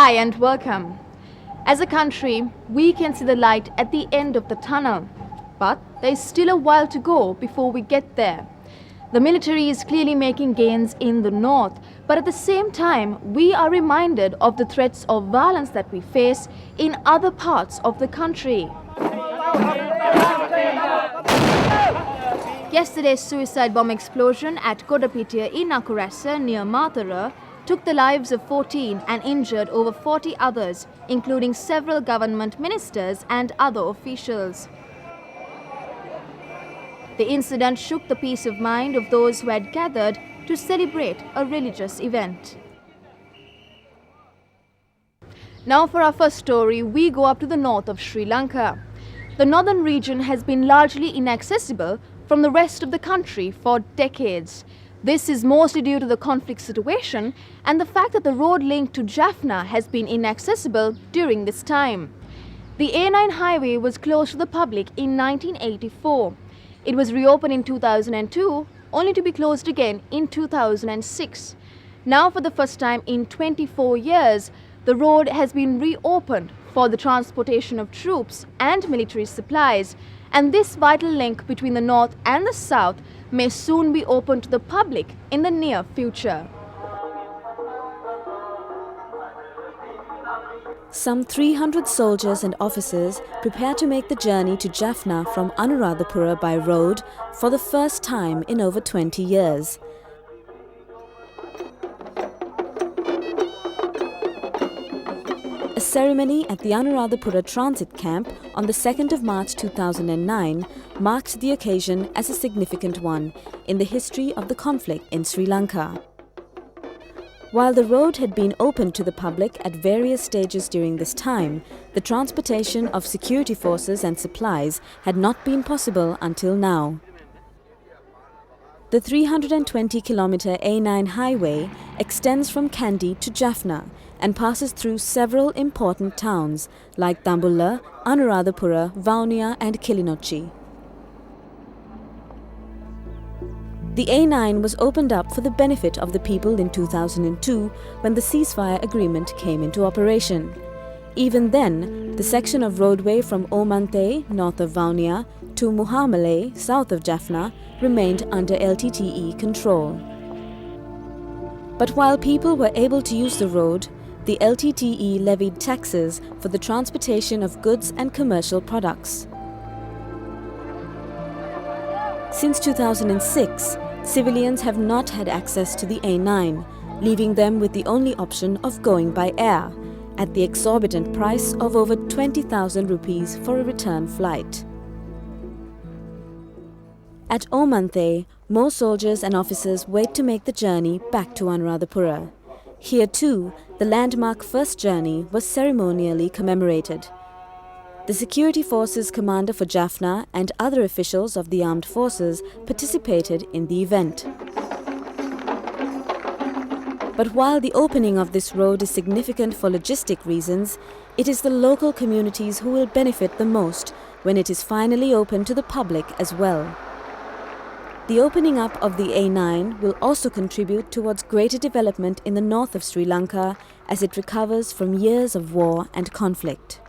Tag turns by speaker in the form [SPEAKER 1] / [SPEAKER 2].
[SPEAKER 1] Hi and welcome. As a country, we can see the light at the end of the tunnel. But there is still a while to go before we get there. The military is clearly making gains in the north, but at the same time, we are reminded of the threats of violence that we face in other parts of the country. Yesterday's suicide bomb explosion at Kodapitia in Nakurasa near Matara took the lives of 14 and injured over 40 others, including several government ministers and other officials. The incident shook the peace of mind of those who had gathered to celebrate a religious event. Now for our first story, we go up to the north of Sri Lanka. The northern region has been largely inaccessible from the rest of the country for decades. This is mostly due to the conflict situation and the fact that the road link to Jaffna has been inaccessible during this time. The A9 highway was closed to the public in 1984. It was reopened in 2002, only to be closed again in 2006. Now, for the first time in 24 years, the road has been reopened for the transportation of troops and military supplies, and this vital link between the north and the south may soon be open to the public in the near future.
[SPEAKER 2] Some 300 soldiers and officers prepare to make the journey to Jaffna from Anuradhapura by road for the first time in over 20 years. A ceremony at the Anuradhapura transit camp on the 2nd of March 2009 marked the occasion as a significant one in the history of the conflict in Sri Lanka. While the road had been opened to the public at various stages during this time, the transportation of security forces and supplies had not been possible until now. The 320-kilometre A9 highway extends from Kandy to Jaffna and passes through several important towns like Dambulla, Anuradhapura, Vaunia and Kilinochchi. The A9 was opened up for the benefit of the people in 2002 when the ceasefire agreement came into operation. Even then, the section of roadway from Omante, north of Vaunia, to Muhammalai, south of Jaffna, remained under LTTE control. But while people were able to use the road, the LTTE levied taxes for the transportation of goods and commercial products. Since 2006, civilians have not had access to the A9, leaving them with the only option of going by air, at the exorbitant price of over 20,000 rupees for a return flight. At Omante, more soldiers and officers wait to make the journey back to Anuradhapura. Here too, the landmark first journey was ceremonially commemorated. The Security Forces Commander for Jaffna and other officials of the armed forces participated in the event. But while the opening of this road is significant for logistic reasons, it is the local communities who will benefit the most when it is finally open to the public as well. The opening up of the A9 will also contribute towards greater development in the north of Sri Lanka as it recovers from years of war and conflict.